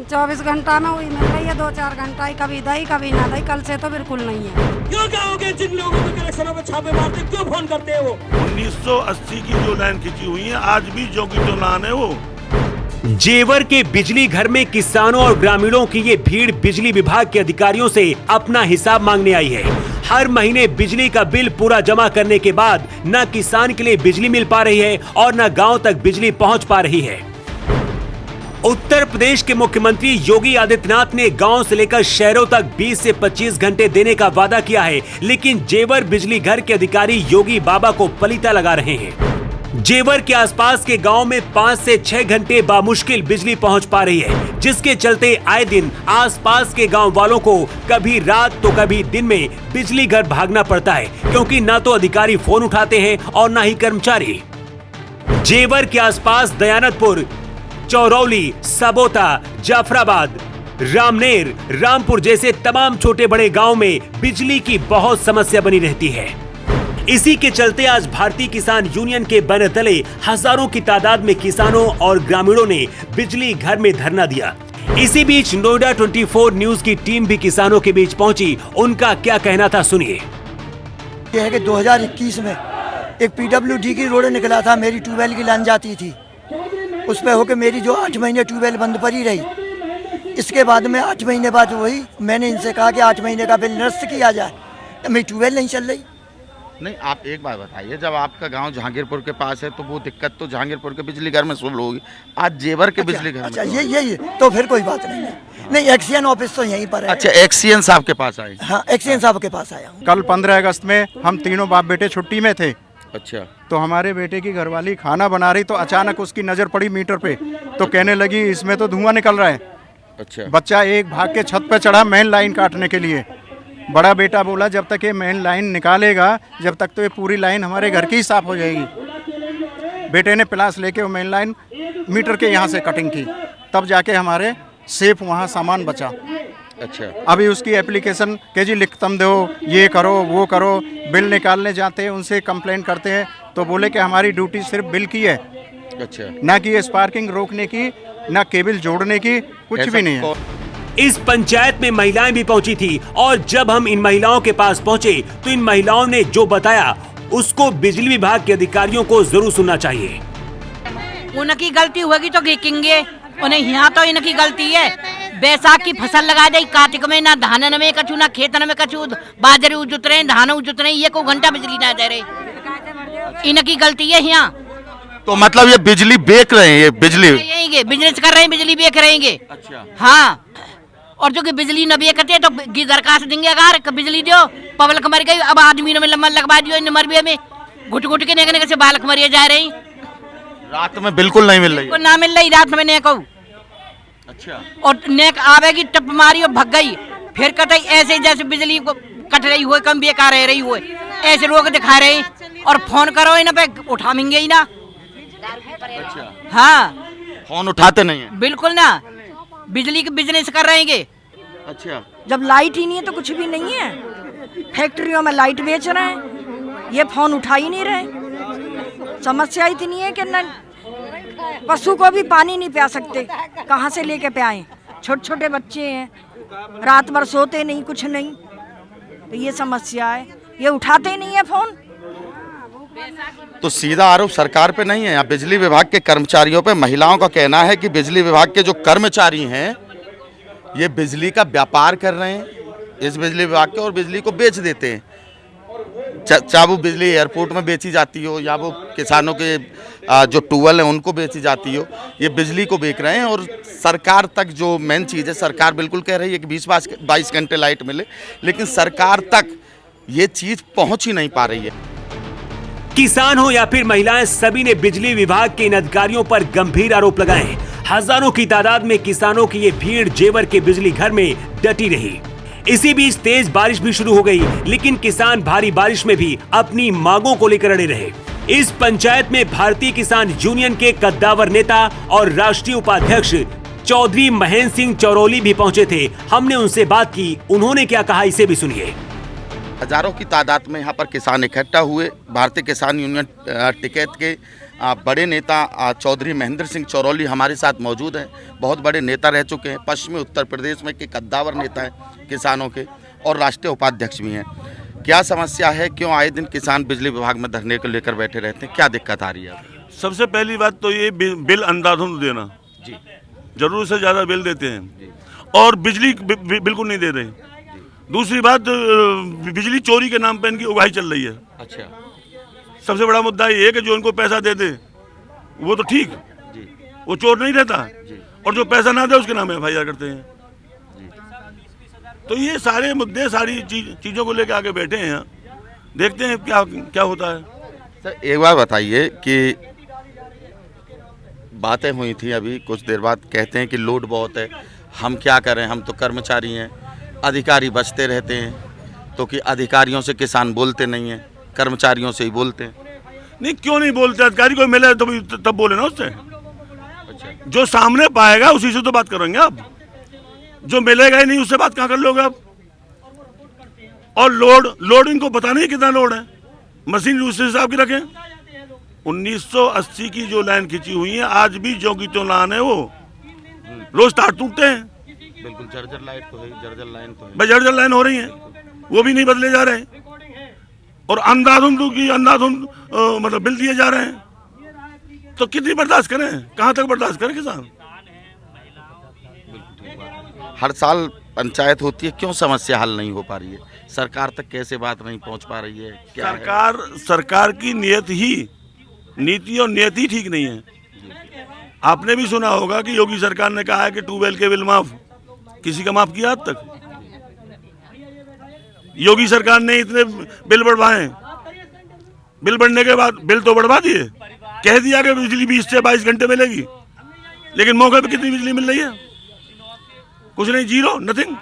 24 घंटा में वही मिल रही है, 2-4 घंटा ही, कभी दही कभी ना दही। कल से तो बिल्कुल नहीं है। क्यों कहोगे जिन लोगों को कनेक्शनों में छापे मारते, क्यों फोन करते हो? 1980 की जो लाइन खींची हुई है, आज भी जो की जो लाइन है वो। जेवर के बिजली घर में किसानों और ग्रामीणों की ये भीड़ बिजली विभाग के अधिकारियों से अपना हिसाब मांगने आई है। हर महीने बिजली का बिल पूरा जमा करने के बाद न किसान के लिए बिजली मिल पा रही है और न गांव तक बिजली पहुंच पा रही है। उत्तर प्रदेश के मुख्यमंत्री योगी आदित्यनाथ ने गांव से लेकर शहरों तक 20 से 25 घंटे देने का वादा किया है, लेकिन जेवर बिजली घर के अधिकारी योगी बाबा को पलीता लगा रहे हैं। जेवर के आसपास के गांव में 5 से 6 घंटे बामुश्किल बिजली पहुंच पा रही है, जिसके चलते आए दिन आसपास के गांव वालों को कभी रात तो कभी दिन में बिजली घर भागना पड़ता है, क्योंकि न तो अधिकारी फोन उठाते हैं और न ही कर्मचारी। जेवर के आसपास दयानतपुर, चौरौली, सबोता, जाफराबाद, रामनेर, रामपुर जैसे तमाम छोटे बड़े गांव में बिजली की बहुत समस्या बनी रहती है। इसी के चलते आज भारतीय किसान यूनियन के बैनर तले हजारों की तादाद में किसानों और ग्रामीणों ने बिजली घर में धरना दिया। इसी बीच नोएडा 24 न्यूज की टीम भी किसानों के बीच पहुंची। उनका क्या कहना था, सुनिए। ये है कि 2021 में एक पीडब्ल्यूडी की रोड निकला था, मेरी ट्यूबवेल की लाइन जाती थी, उस पर होकर मेरी जो 8 महीने ट्यूबवेल बंद पड़ी रही। इसके बाद में 8 महीने बाद वही मैंने इनसे कहा कि 8 महीने का बिल निरस्त किया जाए, तो मेरी ट्यूबवेल नहीं चल रही। नहीं, आप एक बात बताइए, जब आपका गांव जहांगीरपुर के पास है तो वो दिक्कत तो जहांगीरपुर के बिजली घर में शुरू होगी, आज जेवर के बिजली घर अच्छा, में ये तो फिर कोई बात नहीं है। नहीं, एक्सीएन ऑफिस तो यहीं पर है। अच्छा, एक्सीएन साहब के पास आए? हाँ, एक्सीएन साहब के पास आया हूँ। कल 15 अगस्त में हम तीनों बाप बेटे छुट्टी में थे। अच्छा। तो हमारे बेटे की घरवाली खाना बना रही, तो अचानक उसकी नज़र पड़ी मीटर पे, तो कहने लगी इसमें तो धुआं निकल रहा है। अच्छा। बच्चा एक भाग के छत पे चढ़ा मेन लाइन काटने के लिए। बड़ा बेटा बोला जब तक ये मेन लाइन निकालेगा, जब तक तो ये पूरी लाइन हमारे घर की ही साफ हो जाएगी। बेटे ने प्लास लेके वो मेन लाइन मीटर के यहाँ से कटिंग की, तब जाके हमारे सेफ वहाँ सामान बचा। अच्छा। अभी उसकी एप्लीकेशन के जी लिखतम दो, ये करो वो करो, बिल निकालने जाते हैं उनसे कंप्लेंट करते हैं तो बोले कि हमारी ड्यूटी सिर्फ बिल की है। अच्छा। ना कि स्पार्किंग रोकने की, ना केबल जोड़ने की, कुछ भी नहीं है। इस पंचायत में महिलाएं भी पहुंची थी और जब हम इन महिलाओं के पास पहुंचे तो इन महिलाओं ने जो बताया उसको बिजली विभाग के अधिकारियों को जरूर सुनना चाहिए। उनकी गलती होगी तो देखेंगे, उन्हें यहाँ तो इनकी गलती है। बैसाख की फसल लगा दी, कार्तिक में ना धानन में कछु ना खेतन में कछु, बाजरे उजुत रहे, धान उजुत रहे, ये को घंटा बिजली ना दे रहे, इनकी गलती है यहाँ। तो मतलब ये बिजली बेच रहे हैं, ये बिजली बिजनेस कर रहे हैं, बिजली बेच रहेंगे। अच्छा। हाँ, और जो कि बिजली न बेचते तो दरखास्त देंगे, अगर बिजली दो, पब्लिक मर गई, अब आदमी में लम्बा लगवा दियो, इन मरबे में घुट घुट के नेक से बालक मरिए जा रही। रात में बिल्कुल नहीं मिल रही है। ना मिल रही रात में नेक। अच्छा। और नेक आवेगी, टप मारी और भग गई, फिर कतई ऐसे जैसे बिजली को कट रही हो, कम बेकार रह रही हो, ऐसे रोक दिखा रहे और फोन करो इन पे उठाएंगे ही ना। अच्छा। हाँ, फोन उठाते नहीं है बिल्कुल ना, बिजली के बिजनेस कर रहेंगे। अच्छा। जब लाइट ही नहीं है तो कुछ भी नहीं है। फैक्ट्रियों में लाइट बेच रहे हैं, ये फोन उठा ही नहीं रहे। समस्या इतनी है कि न पशु को भी पानी नहीं पिला सकते, कहाँ से लेके पियाएं। छोटे छोटे बच्चे हैं, रात भर सोते नहीं, कुछ नहीं, तो ये समस्या है। ये उठाते ही नहीं है फोन। तो सीधा आरोप सरकार पे नहीं है, यहाँ बिजली विभाग के कर्मचारियों पे। महिलाओं का कहना है कि बिजली विभाग के जो कर्मचारी हैं ये बिजली का व्यापार कर रहे हैं, इस बिजली विभाग के, और बिजली को बेच देते हैं। चाहे वो बिजली एयरपोर्ट में बेची जाती हो या वो किसानों के जो ट्यूबवेल हैं उनको बेची जाती हो, ये बिजली को बेच रहे हैं। और सरकार तक जो मेन चीज़ है, सरकार बिल्कुल कह रही है कि 20-22 घंटे लाइट मिले, लेकिन सरकार तक ये चीज़ पहुँच ही नहीं पा रही है। किसान हो या फिर महिलाएं, सभी ने बिजली विभाग के इन अधिकारियों पर गंभीर आरोप लगाए। हजारों की तादाद में किसानों की ये भीड़ जेवर के बिजली घर में डटी रही। इसी बीच तेज बारिश भी शुरू हो गई, लेकिन किसान भारी बारिश में भी अपनी मांगों को लेकर अड़े रहे। इस पंचायत में भारतीय किसान यूनियन के कद्दावर नेता और राष्ट्रीय उपाध्यक्ष चौधरी महेंद्र सिंह चौरौली भी पहुंचे थे। हमने उनसे बात की, उन्होंने क्या कहा इसे भी सुनिए। हजारों की तादाद में यहाँ पर किसान इकट्ठा हुए। भारतीय किसान यूनियन टिकैत के बड़े नेता चौधरी महेंद्र सिंह चौरौली हमारे साथ मौजूद हैं। बहुत बड़े नेता रह चुके हैं, पश्चिमी उत्तर प्रदेश में के कद्दावर नेता हैं किसानों के, और राष्ट्रीय उपाध्यक्ष भी हैं। क्या समस्या है, क्यों आए दिन किसान बिजली विभाग में धरने को लेकर बैठे रहते हैं, क्या दिक्कत आ रही है? सबसे पहली बात तो ये बिल अंधाधुंध देना जी, जरूरत से ज़्यादा बिल देते हैं और बिजली बिल्कुल नहीं दे रहे। दूसरी बात, बिजली चोरी के नाम पे इनकी उगाही चल रही है। अच्छा, सबसे बड़ा मुद्दा ये है कि जो इनको पैसा दे दे वो तो ठीक, वो चोर नहीं रहता, और जो पैसा ना दे उसके नाम FIR करते हैं। तो ये सारे मुद्दे, सारी चीज़ों को लेकर आगे बैठे हैं। देखते हैं क्या होता है। सर एक बार बताइए कि बातें हुई थी अभी कुछ देर बाद, कहते हैं कि लोड बहुत है, हम क्या करें, हम तो कर्मचारी हैं, अधिकारी बचते रहते हैं, तो कि अधिकारियों से किसान बोलते नहीं हैं, कर्मचारियों से ही बोलते हैं। नहीं, क्यों नहीं बोलते? अधिकारी को मिले तो तब बोले ना उससे। अच्छा, जो सामने पाएगा उसी से तो बात करेंगे आप, जो मिलेगा ही नहीं उससे बात कहाँ कर लोगे आप? और लोड इनको पता नहीं कितना लोड है, मशीन उस हिसाब की रखें। 1980 की जो लाइन खींची हुई है, आज भी जो की त्यों लाइन है, वो रोज तार टूटते हैं। बिल्कुल, जर्जर लाइट तो है, जर्जर लाइन तो है, भाई जर्जर लाइन हो रही है, वो भी नहीं बदले जा रहे हैं, और अंधाधुंध मतलब बिल दिए जा रहे हैं। तो कितनी बर्दाश्त करें, कहाँ तक बर्दाश्त करें किसान? हर साल पंचायत होती है, क्यों समस्या हल नहीं हो पा रही है? सरकार तक कैसे बात नहीं पहुंच पा रही है? क्या सरकार की नीति और नियति ठीक नहीं है। आपने भी सुना होगा कि योगी सरकार ने कहा है कि ट्यूबवेल के बिल माफ, किसी का माफ किया आज तक? योगी सरकार ने इतने बिल बढ़वाए, बिल बढ़ने के बाद बिल तो बढ़वा दिए, कह दिया कि बिजली 20 से 22 घंटे मिलेगी, लेकिन मौके पे कितनी बिजली मिल रही है? कुछ नहीं, जीरो, नथिंग।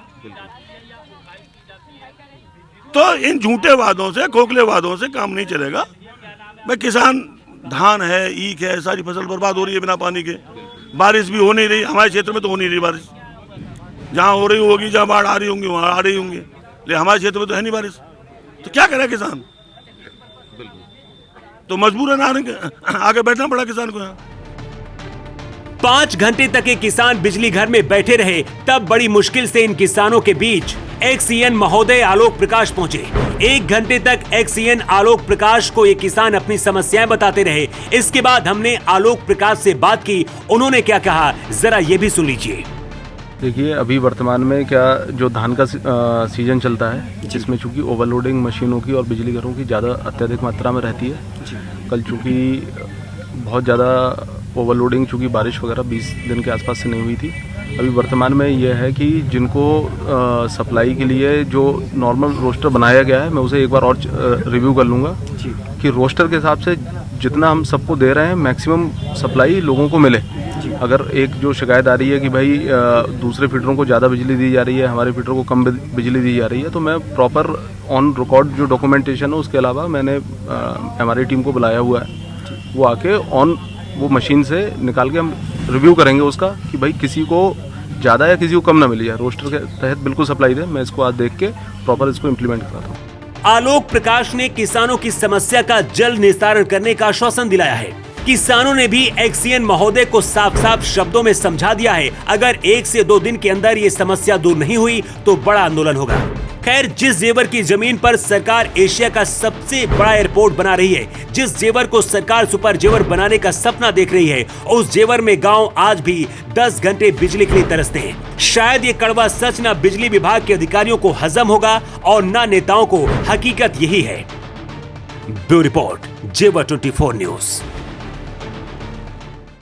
तो इन झूठे वादों से, खोखले वादों से काम नहीं चलेगा। भाई किसान, धान है, ईख है, सारी फसल बर्बाद हो रही है बिना पानी के। बारिश भी हो नहीं रही, हमारे क्षेत्र में तो हो नहीं रही बारिश। जहाँ हो रही होगी, जहाँ बाढ़ आ रही होंगी वहाँ आ रही होंगी, लेकिन हमारे क्षेत्र में तो है नहीं बारिश। तो क्या करे किसान? तो मजबूरन आगे बैठना पड़ा किसान को। यहाँ 5 घंटे तक ये किसान बिजली घर में बैठे रहे, तब बड़ी मुश्किल से इन किसानों के बीच एक्सईएन महोदय आलोक प्रकाश पहुंचे। 1 घंटे तक एक्सईएन आलोक प्रकाश को ये किसान अपनी समस्याएं बताते रहे। इसके बाद हमने आलोक प्रकाश से बात की, उन्होंने क्या कहा जरा ये भी सुन लीजिए। देखिए, अभी वर्तमान में क्या जो धान का सीजन चलता है, जिसमें चूंकि ओवरलोडिंग मशीनों की और बिजली घरों की ज़्यादा अत्यधिक मात्रा में रहती है। कल चूंकि बहुत ज़्यादा ओवरलोडिंग, चूंकि बारिश वगैरह 20 दिन के आसपास से नहीं हुई थी। अभी वर्तमान में यह है कि जिनको सप्लाई के लिए जो नॉर्मल रोस्टर बनाया गया है, मैं उसे एक बार और रिव्यू कर लूँगा कि रोस्टर के हिसाब से जितना हम सबको दे रहे हैं मैक्सिमम सप्लाई लोगों को मिले। अगर एक जो शिकायत आ रही है कि भाई दूसरे फीडरों को ज़्यादा बिजली दी जा रही है, हमारे फीडरों को कम बिजली दी जा रही है, तो मैं प्रॉपर ऑन रिकॉर्ड जो डॉक्यूमेंटेशन है, उसके अलावा मैंने हमारी टीम को बुलाया हुआ है, वो आके ऑन वो मशीन से निकाल के हम रिव्यू करेंगे उसका कि भाई किसी को ज़्यादा या किसी को कम ना मिली है। रोस्टर के तहत बिल्कुल सप्लाई दे। मैं इसको आज देख के प्रॉपर इसको इम्प्लीमेंट कराता हूँ। आलोक प्रकाश ने किसानों की समस्या का जल्द निस्तारण करने का आश्वासन दिलाया है। किसानों ने भी एक्सईएन महोदय को साफ साफ शब्दों में समझा दिया है, अगर 1 से 2 दिन के अंदर ये समस्या दूर नहीं हुई तो बड़ा आंदोलन होगा। खैर, जिस जेवर की जमीन पर सरकार एशिया का सबसे बड़ा एयरपोर्ट बना रही है, जिस जेवर को सरकार सुपर जेवर बनाने का सपना देख रही है, उस जेवर में गांव आज भी 10 घंटे बिजली के लिए तरसते हैं। शायद ये कड़वा सच ना बिजली विभाग के अधिकारियों को हजम होगा और ना नेताओं को। हकीकत यही है। ब्यूरो रिपोर्ट, जेवर 24 न्यूज।